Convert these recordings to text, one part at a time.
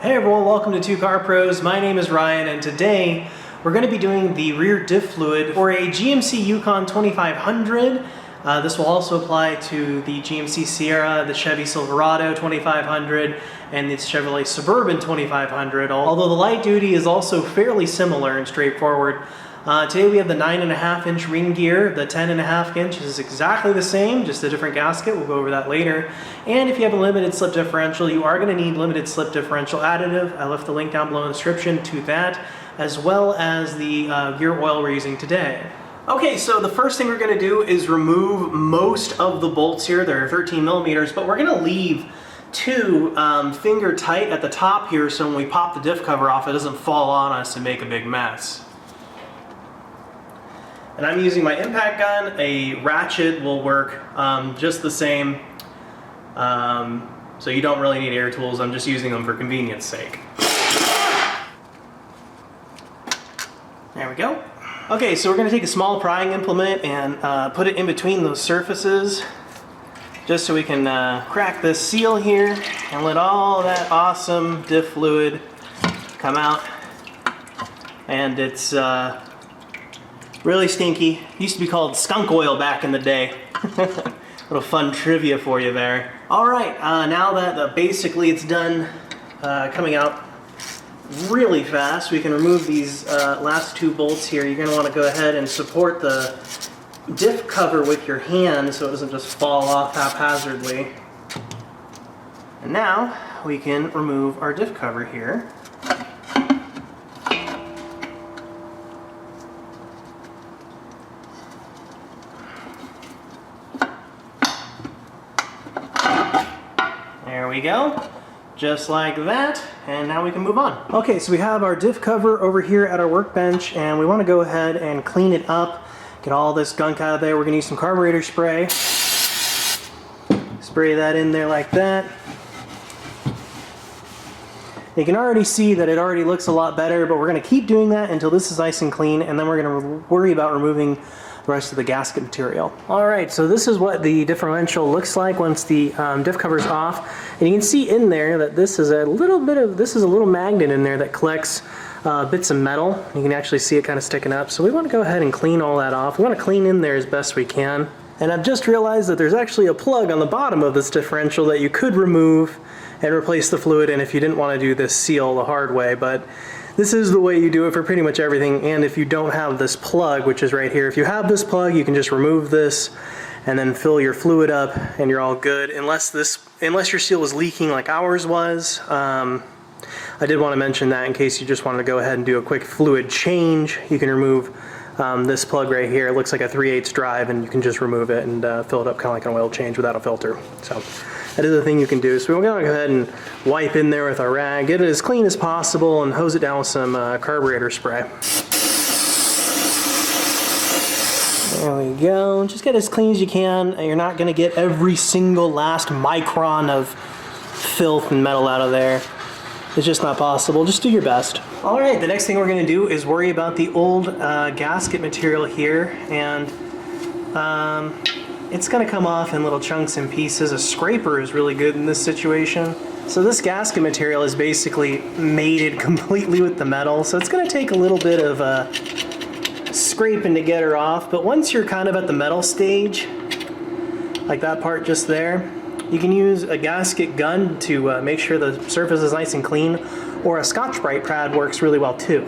Hey everyone, welcome to Two Car Pros. My name is Ryan, and today we're going to be doing the rear diff fluid for a GMC Yukon 2500. This will also apply to the GMC Sierra, the Chevy Silverado 2500, and the Chevrolet Suburban 2500, although the light duty is also fairly similar and straightforward. Today we have the 9.5 inch ring gear. The 10.5 inch is exactly the same, just a different gasket. We'll go over that later. And if you have a limited slip differential, you are going to need limited slip differential additive. I left the link down below in the description to that, as well as the gear oil we're using today. Okay, so the first thing we're going to do is remove most of the bolts here. They're 13 millimeters, but we're going to leave two finger tight at the top here, so when we pop the diff cover off, it doesn't fall on us and make a big mess. And I'm using my impact gun. A ratchet will work just the same. So you don't really need air tools. I'm just using them for convenience sake. There we go. Okay, so we're going to take a small prying implement and put it in between those surfaces, just so we can crack this seal here and let all that awesome diff fluid come out. And it's really stinky. It used to be called skunk oil back in the day. Little fun trivia for you there. All right, now that basically it's done coming out really fast, we can remove these last two bolts here. You're gonna wanna go ahead and support the diff cover with your hand so it doesn't just fall off haphazardly. And now we can remove our diff cover here. There we go, just like that, and now we can move on. Okay, so we have our diff cover over here at our workbench, and we want to go ahead and clean it up, get all this gunk out of there. We're going to use some carburetor spray. Spray that in there like that. You can already see that it already looks a lot better, but we're going to keep doing that until this is nice and clean, and then we're going to worry about removing the rest of the gasket material. Alright, so this is what the differential looks like once the diff cover is off. And you can see in there that this is a little magnet in there that collects bits of metal. You can actually see it kind of sticking up. So we want to go ahead and clean all that off. We want to clean in there as best we can. And I've just realized that there's actually a plug on the bottom of this differential that you could remove and replace the fluid in if you didn't want to do this seal the hard way. But this is the way you do it for pretty much everything. And if you don't have this plug, which is right here, if you have this plug, you can just remove this and then fill your fluid up and you're all good. Unless your seal was leaking like ours was. I did want to mention that in case you just wanted to go ahead and do a quick fluid change. You can remove this plug right here. It looks like a 3/8 drive, and you can just remove it and fill it up kind of like an oil change without a filter. So that is a thing you can do. So we're going to go ahead and wipe in there with our rag, get it as clean as possible, and hose it down with some carburetor spray. There we go. Just get as clean as you can. You're not going to get every single last micron of filth and metal out of there. It's just not possible. Just do your best. All right, the next thing we're going to do is worry about the old gasket material here, and it's going to come off in little chunks and pieces. A scraper is really good in this situation. So this gasket material is basically mated completely with the metal, so it's going to take a little bit of scraping to get her off, but once you're kind of at the metal stage, like that part just there, you can use a gasket gun to make sure the surface is nice and clean, or a Scotch-Brite pad works really well too.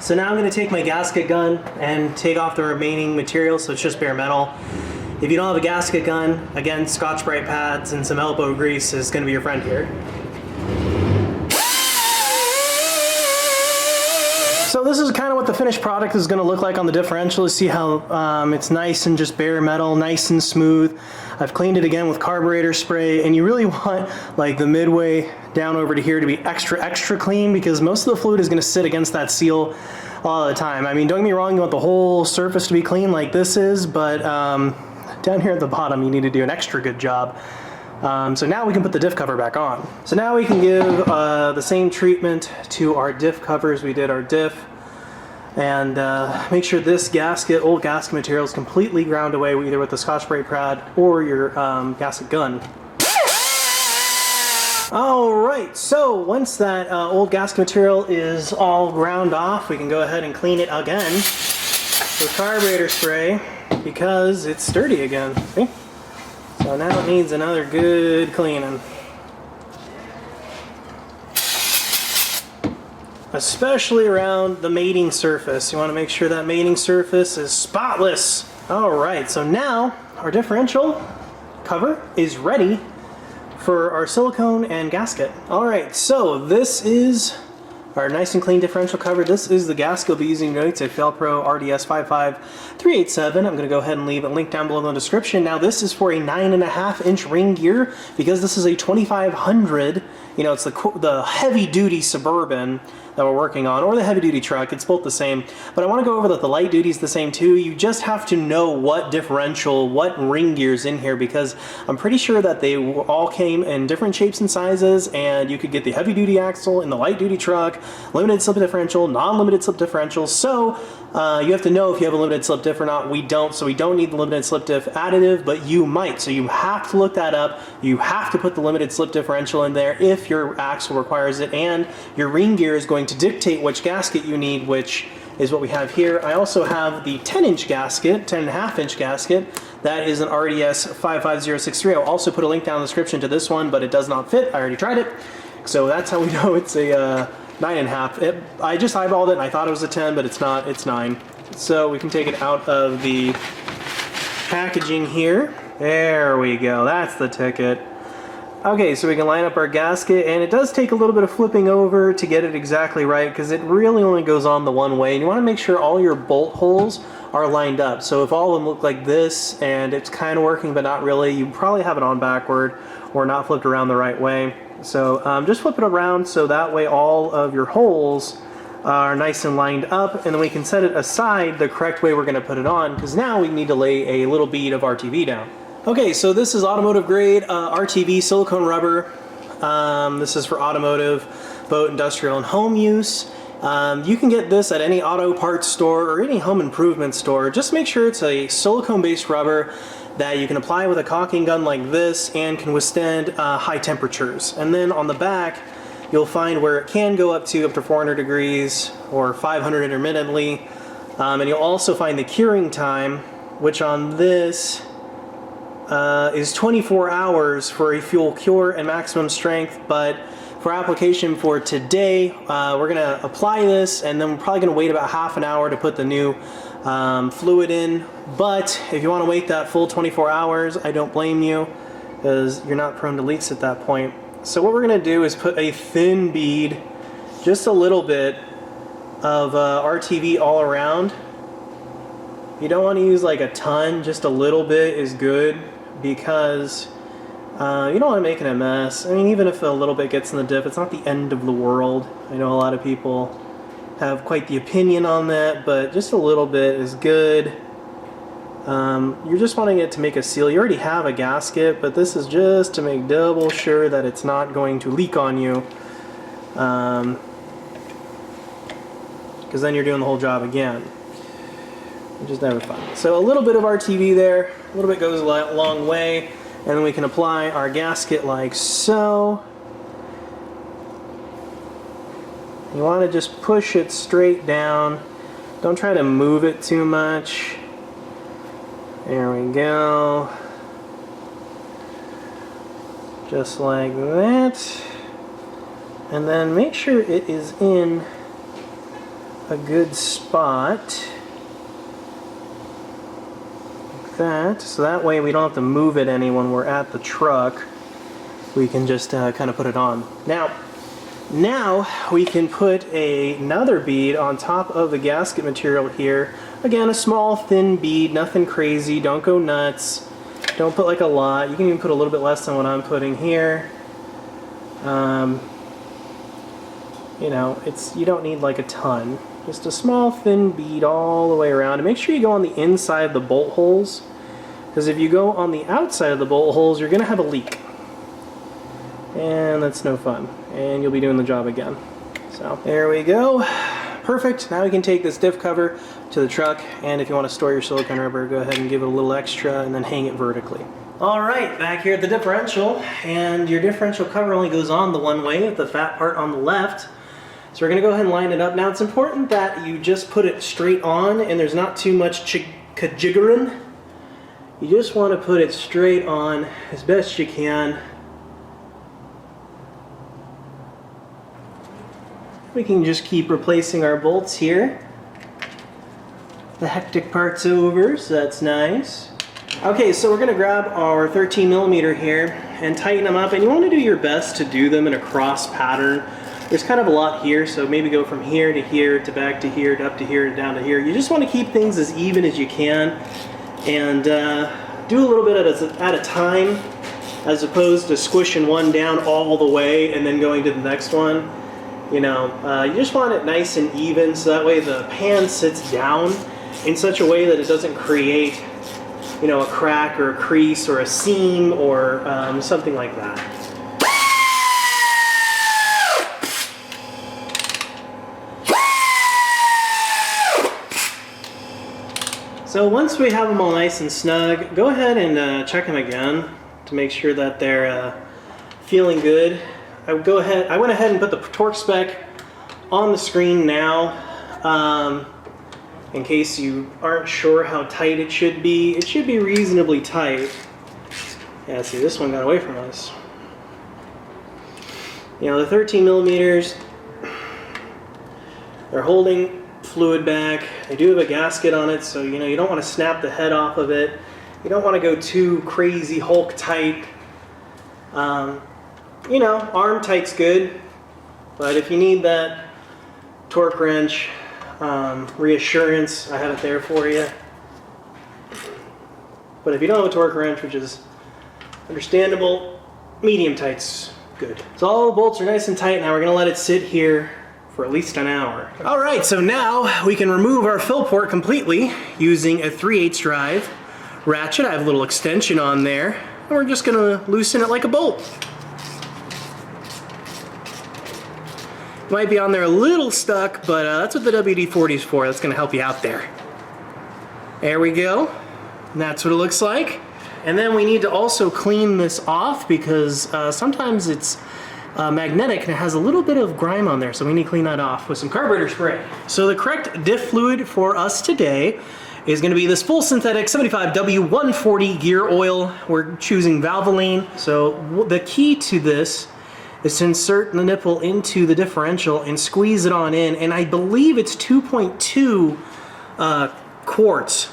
So now I'm going to take my gasket gun and take off the remaining material, so it's just bare metal. If you don't have a gasket gun, again, Scotch-Brite pads and some elbow grease is going to be your friend here. So this is kind of what the finished product is going to look like on the differential. You see how it's nice and just bare metal, nice and smooth. I've cleaned it again with carburetor spray, and you really want like the midway down over to here to be extra clean, because most of the fluid is going to sit against that seal all the time. I mean, don't get me wrong, you want the whole surface to be clean like this is, but down here at the bottom you need to do an extra good job. So now we can put the diff cover back on. So now we can give the same treatment to our diff covers we did our diff. And make sure this gasket, old gasket material, is completely ground away either with the Scotch-Brite pad or your gasket gun. right, so once that old gasket material is all ground off, we can go ahead and clean it again with carburetor spray because it's sturdy again. See? So now it needs another good cleaning. Especially around the mating surface. You want to make sure that mating surface is spotless. Alright, so now our differential cover is ready for our silicone and gasket. Alright, so this is our nice and clean differential cover. This is the gasket we'll be using today. It's a Fel-Pro RDS 55387. I'm going to go ahead and leave a link down below in the description. Now this is for a 9.5 inch ring gear because this is a 2500. You know, it's the heavy duty Suburban that we're working on, or the heavy duty truck. It's both the same. But I want to go over that the light duty is the same too. You just have to know what differential, what ring gear's in here, because I'm pretty sure that they all came in different shapes and sizes, and you could get the heavy duty axle in the light duty truck, limited slip differential, non-limited slip differential. So you have to know if you have a limited slip diff or not. We don't, so we don't need the limited slip diff additive, but you might. So you have to look that up. You have to put the limited slip differential in there if your axle requires it, and your ring gear is going to dictate which gasket you need, which is what we have here. I also have the 10-inch gasket, 10.5-inch gasket. That is an RDS 55063. I'll also put a link down in the description to this one, but it does not fit. I already tried it. So that's how we know it's a 9.5. I just eyeballed it and I thought it was a 10, but it's not, it's 9. So we can take it out of the packaging here. There we go, that's the ticket. Okay, so we can line up our gasket, and it does take a little bit of flipping over to get it exactly right because it really only goes on the one way, and you want to make sure all your bolt holes are lined up. So if all of them look like this and it's kind of working but not really, you probably have it on backward or not flipped around the right way. So just flip it around so that way all of your holes are nice and lined up, and then we can set it aside the correct way we're going to put it on, because now we need to lay a little bead of RTV down. Okay, so this is automotive grade RTV silicone rubber. This is for automotive, boat, industrial, and home use. You can get this at any auto parts store or any home improvement store. Just make sure it's a silicone-based rubber that you can apply with a caulking gun like this and can withstand high temperatures. And then on the back, you'll find where it can go up to 400 degrees or 500 intermittently. And you'll also find the curing time, which on this is 24 hours for a fuel cure and maximum strength, but for application for today, we're going to apply this, and then we're probably going to wait about half an hour to put the new fluid in. But if you want to wait that full 24 hours, I don't blame you, because you're not prone to leaks at that point. So what we're going to do is put a thin bead, just a little bit of RTV all around. You don't want to use like a ton, just a little bit is good, because you don't want to make it a mess. I mean, even if a little bit gets in the diff, it's not the end of the world. I know a lot of people have quite the opinion on that, but just a little bit is good. You're just wanting it to make a seal. You already have a gasket, but this is just to make double sure that it's not going to leak on you, because then you're doing the whole job again, which is never fun. So a little bit of RTV there, a little bit goes a long way, and then we can apply our gasket like so. You want to just push it straight down. Don't try to move it too much. There we go. Just like that. And then make sure it is in a good spot. That, so that way we don't have to move it any when we're at the truck. We can just kind of put it on. Now we can put another bead on top of the gasket material here. Again, a small thin bead, nothing crazy, don't go nuts. Don't put like a lot. You can even put a little bit less than what I'm putting here. You know, you don't need like a ton. Just a small thin bead all the way around. And make sure you go on the inside of the bolt holes, because if you go on the outside of the bolt holes, you're going to have a leak. And that's no fun. And you'll be doing the job again. So there we go. Perfect. Now we can take this diff cover to the truck, and if you want to store your silicone rubber, go ahead and give it a little extra and then hang it vertically. All right, back here at the differential, and your differential cover only goes on the one way with the fat part on the left. So we're gonna go ahead and line it up. Now it's important that you just put it straight on and there's not too much jiggering. You just wanna put it straight on as best you can. We can just keep replacing our bolts here. The hectic part's over, so that's nice. Okay, so we're gonna grab our 13mm here and tighten them up, and you wanna do your best to do them in a cross pattern. There's kind of a lot here, so maybe go from here to here to back to here to up to here to down to here. You just wanna keep things as even as you can and do a little bit at a time as opposed to squishing one down all the way and then going to the next one. You know, you just want it nice and even so that way the pan sits down in such a way that it doesn't create, you know, a crack or a crease or a seam or something like that. So once we have them all nice and snug, go ahead and check them again to make sure that they're feeling good. I went ahead and put the torque spec on the screen now. In case you aren't sure how tight it should be reasonably tight. Yeah, see, this one got away from us. You know, the 13mm, they're holding fluid back. They do have a gasket on it, so you know, you don't want to snap the head off of it. You don't want to go too crazy Hulk tight. You know, arm tight's good, but if you need that torque wrench, reassurance, I have it there for you. But if you don't have a torque wrench, which is understandable, medium tight's good. So all the bolts are nice and tight. Now we're gonna let it sit here for at least an hour. All right, so now we can remove our fill port completely using a 3/8 drive ratchet. I have a little extension on there, and we're just gonna loosen it like a bolt. Might be on there a little stuck, but that's what the WD-40 is for. That's gonna help you out there. There we go. And that's what it looks like. And then we need to also clean this off because sometimes it's magnetic and it has a little bit of grime on there, so we need to clean that off with some carburetor spray. So the correct diff fluid for us today is gonna be this full synthetic 75W140 gear oil. We're choosing Valvoline. So the key to this is to insert the nipple into the differential and squeeze it on in, and I believe it's 2.2 quarts.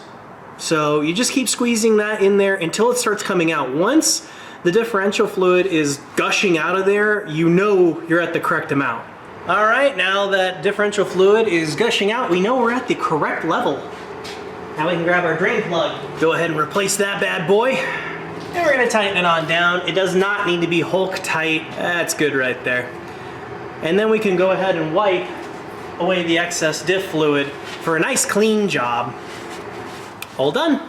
So you just keep squeezing that in there until it starts coming out. Once the differential fluid is gushing out of there, you know you're at the correct amount. All right, now that differential fluid is gushing out, we know we're at the correct level. Now we can grab our drain plug. Go ahead and replace that bad boy. And we're gonna tighten it on down. It does not need to be Hulk tight. That's good right there. And then we can go ahead and wipe away the excess diff fluid for a nice clean job. All done.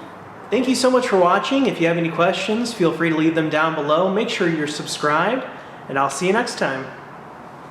Thank you so much for watching. If you have any questions, feel free to leave them down below. Make sure you're subscribed, and I'll see you next time.